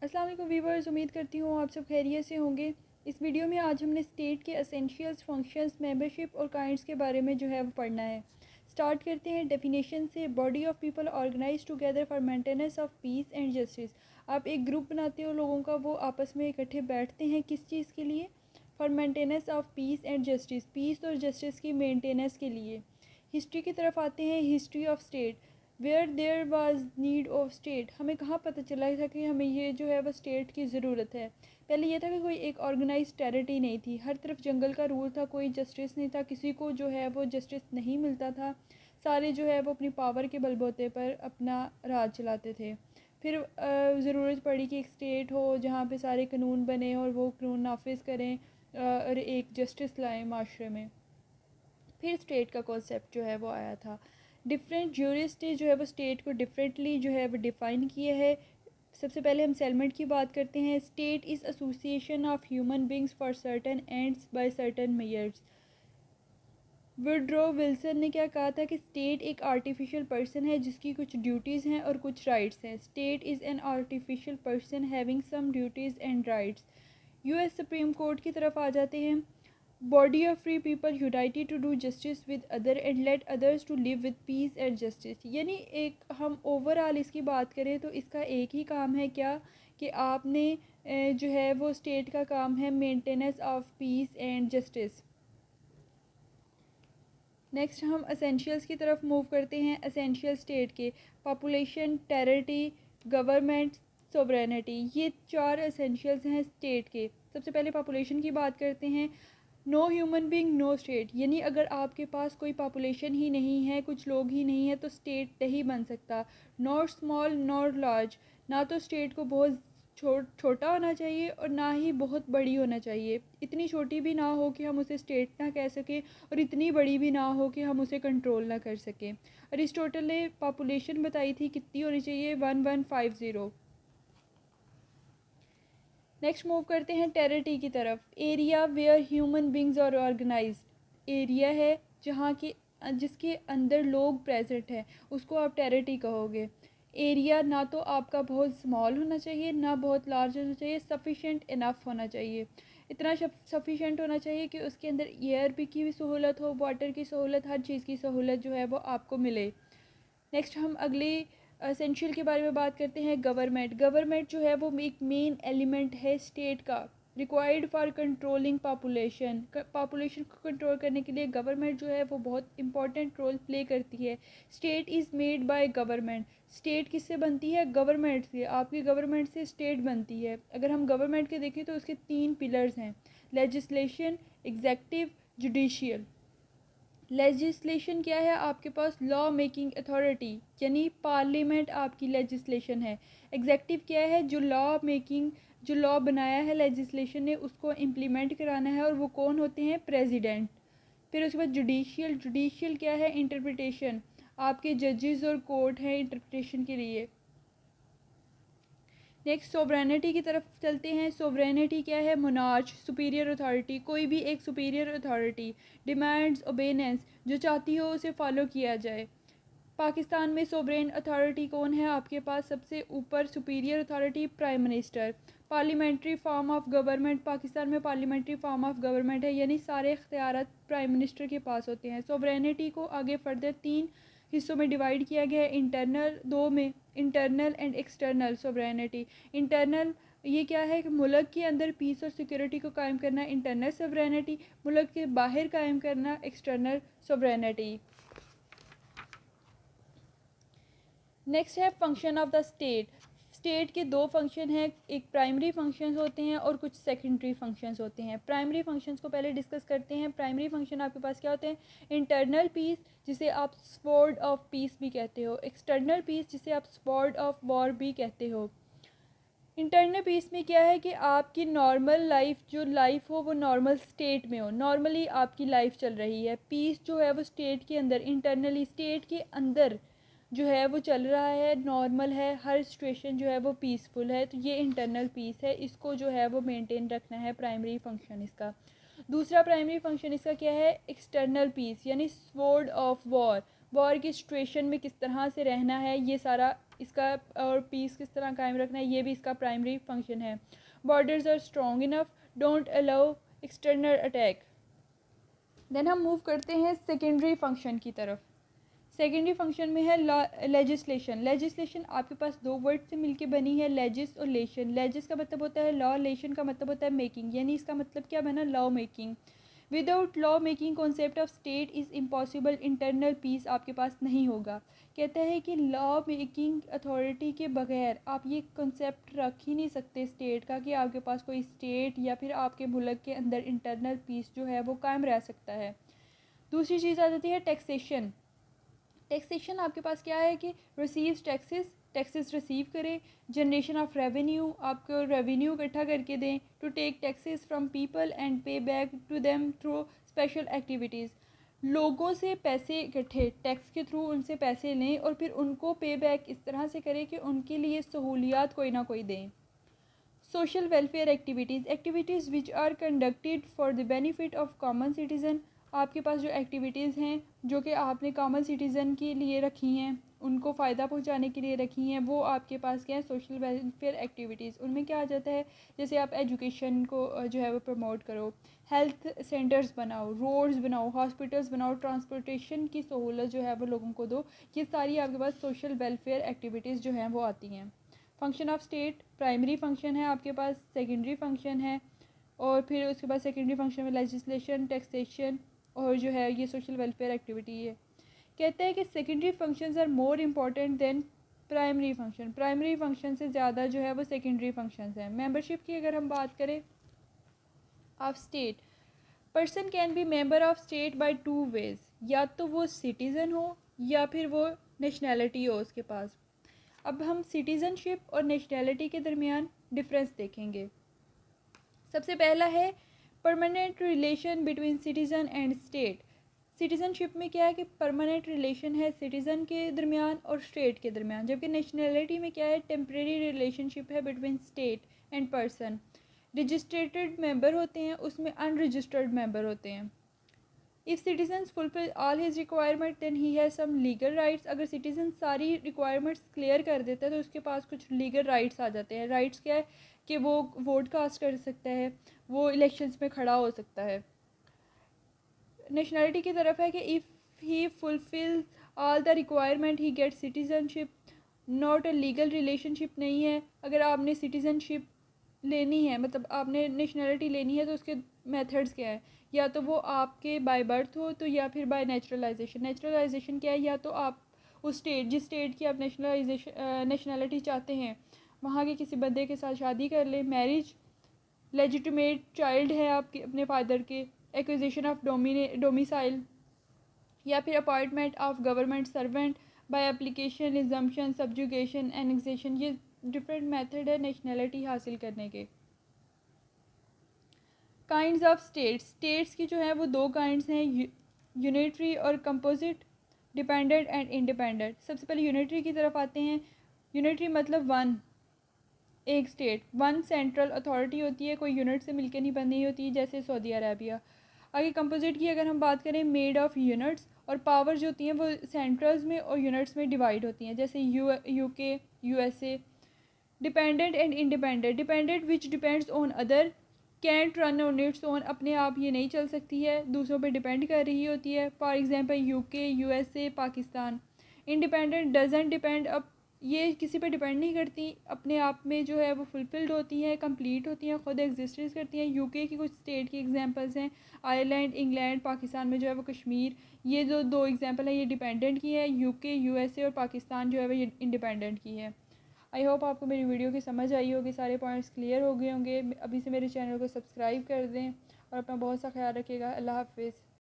अस्सलाम वालेकुम वीवर्स, उम्मीद करती हूँ आप सब खैरियत से होंगे। इस वीडियो में आज हमने स्टेट के एसेंशियल्स, फंक्शंस, मेंबरशिप और काइंड्स के बारे में जो है वो पढ़ना है। स्टार्ट करते हैं डेफिनेशन से। Body of people organise together for maintenance of peace and justice. आप एक ग्रुप बनाते हो लोगों का, वो आपस में इकट्ठे बैठते हैं किस चीज़ के लिए? For maintenance of peace and justice, peace और जस्टिस की मेंटेनेंस के लिए। हिस्ट्री की तरफ आते हैं। History of state. Where there was need of state, हमें कहाँ पता चला था कि हमें ये जो है वो स्टेट की ज़रूरत है? पहले ये था कि कोई एक ऑर्गेनाइज टेरिटरी नहीं थी, हर तरफ जंगल का रूल था, कोई जस्टिस नहीं था, किसी को जो है वो जस्टिस नहीं मिलता था। सारे जो है वो अपनी पावर के बलबूते पर अपना राज चलाते थे। फिर ज़रूरत पड़ी कि एक स्टेट हो जहाँ पे सारे कानून बने और वो कानून नाफिज करें और एक जस्टिस लाएं माशरे में। फिर स्टेट का कॉन्सेप्ट जो है वो आया था। डिफरेंट ज्यूरिस्ट जो है वो स्टेट को डिफरेंटली जो है वो डिफ़ाइन किया है। सबसे पहले हम सेलमेंट की बात करते हैं। State is association of human beings for certain ends by certain means. Woodrow Wilson ने क्या कहा था कि स्टेट एक आर्टिफिशियल पर्सन है जिसकी कुछ ड्यूटीज़ हैं और कुछ राइट्स हैं। State is an artificial person having some duties and rights. US Supreme Court की तरफ आ जाते हैं। Body of free people united to do justice with other and let others to live with peace and justice. यानी एक हम overall इसकी बात करें तो इसका एक ही काम है क्या, कि आपने जो है वो स्टेट का काम है maintenance of peace and justice. Next हम एसेंशियल्स की तरफ मूव करते हैं। एसेंशियल स्टेट के पॉपुलेशन, टेरिटरी, गवर्नमेंट, सोवरेनिटी, ये चार एसेंशियल्स हैं स्टेट के। सबसे पहले पॉपुलेशन की बात करते हैं। No human being no state, यानी अगर आपके पास कोई पॉपुलेशन ही नहीं है, कुछ लोग ही नहीं है, तो स्टेट नहीं बन सकता। नॉट स्मॉल नॉट लार्ज, ना तो स्टेट को बहुत छोटा होना चाहिए और ना ही बहुत बड़ी होना चाहिए। इतनी छोटी भी ना हो कि हम उसे स्टेट ना कह सकें और इतनी बड़ी भी ना हो कि हम उसे कंट्रोल ना कर सकें। अरिस्टोटल ने पॉपुलेशन बताई थी कितनी होनी चाहिए, 1150। नेक्स्ट मूव करते हैं टेरिटरी की तरफ। Area where human beings are organised, area है जहाँ की जिसके अंदर लोग प्रेजेंट हैं, उसको आप टेरिटरी कहोगे। एरिया ना तो आपका बहुत स्मॉल होना चाहिए ना बहुत लार्ज होना चाहिए, सफिशेंट इनफ होना चाहिए। इतना सफिशेंट होना चाहिए कि उसके अंदर एयर की भी सहूलत हो, वाटर की सहूलत, हर चीज़ की सहूलत जो है वो आपको मिले। नेक्स्ट हम अगले एसेंशियल के बारे में बात करते हैं। गवर्नमेंट। गवर्नमेंट जो है वो एक मेन एलिमेंट है स्टेट का, required for controlling population. Population को कंट्रोल करने के लिए गवर्नमेंट जो है वो बहुत इंपॉर्टेंट रोल प्ले करती है। State is made by government. State किससे बनती है? गवर्नमेंट से। आपकी गवर्नमेंट से स्टेट बनती है। अगर हम गवर्नमेंट के देखें तो उसके तीन पिलर्स हैं: लेजिस्लेशन, एग्जेक्टिव, जुडिशियल। लेजिस्लेशन क्या है? आपके पास लॉ मेकिंग अथॉरिटी, यानी पार्लियामेंट आपकी लेजिस्लेशन है। एग्जेक्टिव क्या है? जो लॉ मेकिंग, जो लॉ बनाया है लेजिस्लेशन ने, उसको इम्प्लीमेंट कराना है, और वो कौन होते हैं? प्रेसिडेंट। फिर उसके बाद जुडिशियल। जुडिशियल क्या है? इंटरप्रिटेशन। आपके जजेस और कोर्ट हैं इंटरप्रिटेशन के लिए। नेक्स्ट सोवरेनिटी की तरफ चलते हैं। सोवरेनिटी क्या है? मोनार्च, सुपीरियर अथॉरिटी, कोई भी एक सुपीरियर अथॉरिटी। डिमांड्स ओबेनेंस, जो चाहती हो उसे फॉलो किया जाए। पाकिस्तान में सोवरेन अथॉरिटी कौन है? आपके पास सबसे ऊपर superior authority prime minister. Parliamentary form of government, Pakistan में पार्लियामेंट्री फॉर्म ऑफ गवर्नमेंट है, यानी सारे इख्तियारात प्राइम मिनिस्टर के पास होते हैं। सोवरेनिटी को आगे फर्दर तीन हिस्सों में डिवाइड किया गया है। इंटरनल, दो में, internal and external sovereignty. Internal ये क्या है कि मुल्क के अंदर पीस और सिक्योरिटी को कायम करना, इंटरनल सोवरेनिटी। मुल्क के बाहर कायम करना, एक्सटर्नल सोवरेनिटी। नेक्स्ट है function of the state. State के दो फंक्शन हैं, एक प्राइमरी फंक्शंस होते हैं और कुछ सेकेंडरी फंक्शंस होते हैं। प्राइमरी फंक्शंस को पहले डिस्कस करते हैं। प्राइमरी फंक्शन आपके पास क्या होते हैं? इंटरनल पीस, जिसे आप स्वॉर्ड ऑफ पीस भी कहते हो। एक्सटर्नल पीस, जिसे आप स्वॉर्ड ऑफ वॉर भी कहते हो। इंटरनल पीस में क्या है कि आपकी नॉर्मल लाइफ, जो लाइफ हो वो नॉर्मल स्टेट में हो, नॉर्मली आपकी लाइफ चल रही है। पीस जो है वो स्टेट के अंदर, इंटरनली स्टेट के अंदर जो है वो चल रहा है, नॉर्मल है, हर सिचुएशन जो है वो पीसफुल है, तो ये इंटरनल पीस है। इसको जो है वो मेंटेन रखना है, प्राइमरी फंक्शन इसका। दूसरा प्राइमरी फंक्शन इसका क्या है? एक्सटर्नल पीस, यानी स्वॉर्ड ऑफ वॉर। वॉर की सिचुएशन में किस तरह से रहना है, ये सारा इसका, और पीस किस तरह कायम रखना है, ये भी इसका प्राइमरी फंक्शन है। Borders are strong enough, don't allow external attack. Then हम मूव करते हैं सेकेंडरी फंक्शन की तरफ। सेकेंडरी फंक्शन में है लेजिस्लेशन। लेजिस्लेशन आपके पास दो वर्ड से मिलके बनी है, लेजिस और लेशन। लेजिस का मतलब होता है लॉ, लेशन का मतलब होता है मेकिंग, यानी इसका मतलब क्या बना, law making. Without law making concept of state is impossible, internal peace आपके पास नहीं होगा। कहता है कि लॉ मेकिंग अथॉरिटी के बगैर आप ये कॉन्सेप्ट रख ही नहीं सकते स्टेट का कि आपके पास कोई स्टेट या फिर आपके मुल्क के अंदर इंटरनल पीस जो है वो कायम रह सकता है। दूसरी चीज़ आ जाती है टैक्सेशन। टैक्सेशन आपके पास क्या है कि रिसीव्स टैक्सेस, टैक्सेस रिसीव करें। जनरेशन ऑफ रेवेन्यू, आपको रेवेन्यू इकट्ठा करके दें। To take taxes from people and pay back to them through special activities, लोगों से पैसे इकट्ठे टैक्स के थ्रू उनसे पैसे लें और फिर उनको पे बैक इस तरह से करें कि उनके लिए सहूलियात कोई ना कोई दें। Social welfare activities, activities which are conducted for the benefit of common citizen. आपके पास जो एक्टिविटीज़ हैं जो कि आपने कॉमन सिटीज़न के लिए रखी हैं, उनको फ़ायदा पहुंचाने के लिए रखी हैं, वो आपके पास क्या है, सोशल वेलफेयर एक्टिविटीज़। उनमें क्या आ जाता है, जैसे आप एजुकेशन को जो है वो प्रमोट करो, हेल्थ सेंटर्स बनाओ, रोड्स बनाओ, हॉस्पिटल्स बनाओ, ट्रांसपोर्टेशन की सहूलत जो है वो लोगों को दो। ये सारी आपके पास सोशल वेलफेयर एक्टिविटीज़ जो हैं वो आती हैं। Function of state, primary function है आपके पास, सेकेंडरी फंक्शन है, और फिर उसके बाद सेकेंडरी फंक्शन में लेजिस्लेशन, टैक्सेशन और जो है ये सोशल वेलफेयर एक्टिविटी है। कहते हैं कि secondary functions are more important than primary function. Primary function से ज़्यादा जो है वो सेकेंडरी फंक्शंस हैं। मेंबरशिप की अगर हम बात करें of state, person can be member of state by two ways, या तो वो सिटीज़न हो या फिर वो नेशनैलिटी हो उसके पास। अब हम सिटीज़नशिप और नेशनैलिटी के दरमियान डिफरेंस देखेंगे। सबसे पहला है permanent relation between citizen and state. Citizenship में क्या है कि परमानेंट रिलेशन है सिटीज़न के दरमियान और स्टेट के दरमियान, जबकि नेशनैलिटी में क्या है, टेम्परेरी रिलेशनशिप है between state and person. Registrated member होते हैं, उसमें अनरजिस्टर्ड मेंबर होते हैं। If citizens fulfil all his requirement then he has some legal rights. अगर सिटीजन सारी रिक्वायरमेंट्स क्लियर कर देता है तो उसके पास कुछ लीगल राइट्स आ जाते हैं। राइट्स क्या है कि वो वोट कास्ट कर सकता है, वो इलेक्शंस में खड़ा हो सकता है। नेशनैलिटी की तरफ है कि if he fulfil all the requirement he get citizenship, not a legal relationship नहीं है। अगर आपने सिटीजनशिप लेनी है, मतलब आपने नेशनैलिटी लेनी है, तो उसके मेथड्स क्या है, या तो वो आपके बाय बर्थ हो तो या फिर बाय नेचुरलाइजेशन। नेचुरलाइजेशन क्या है, या तो आप उस स्टेट, जिस स्टेट की आप नेशनैलिटी चाहते हैं वहाँ के किसी बंदे के साथ शादी कर लें, मैरिज, लेजिटिमेट चाइल्ड है आपके अपने फादर के, एक्विजिशन ऑफ डोमिसाइल, या फिर appointment of government servant by application, resumption, subjugation, annexation. ये डिफरेंट मेथड है नेशनैलिटी हासिल करने के। काइंड्स ऑफ स्टेट्स, स्टेट्स की जो है वो दो काइंड्स हैं, यूनिटरी और कंपोजिट, डिपेंडेंट एंड इंडिपेंडेंट। सबसे पहले यूनिटरी की तरफ आते हैं। यूनिटरी मतलब वन, एक स्टेट, वन सेंट्रल अथॉरिटी होती है, कोई यूनिट से मिलकर नहीं बनी होती, जैसे सऊदी अरेबिया। आगे कंपोजिट की अगर हम बात करें, मेड ऑफ यूनिट्स, और पावर जो होती हैं वो सेंट्रल्स में और यूनिट्स में डिवाइड होती हैं, जैसे UK, USA. Dependent and independent, dependent which depends on other, can't run on its own, अपने आप ये नहीं चल सकती है, दूसरों पे डिपेंड कर रही होती है, for example UK, USA, Pakistan. Independent doesn't depend, अब ये किसी पे डिपेंड नहीं करती, अपने आप में जो है वो फुलफिल्ड होती हैं, कंप्लीट होती हैं, खुद एग्जिस्टेंस करती हैं। यूके की कुछ स्टेट की एग्जांपल्स हैं आयरलैंड, इंग्लैंड, पाकिस्तान में जो है वो कश्मीर। ये जो दो एग्जांपल हैं ये डिपेंडेंट की है, यूके, यूएसए और पाकिस्तान जो है वो ये इंडिपेंडेंट की है। आई होप आपको मेरी वीडियो की समझ आई होगी, सारे पॉइंट्स क्लियर हो गए होंगे। अभी से मेरे चैनल को सब्सक्राइब कर दें और अपना बहुत सा ख्याल रखिएगा। अल्लाह हाफिज़।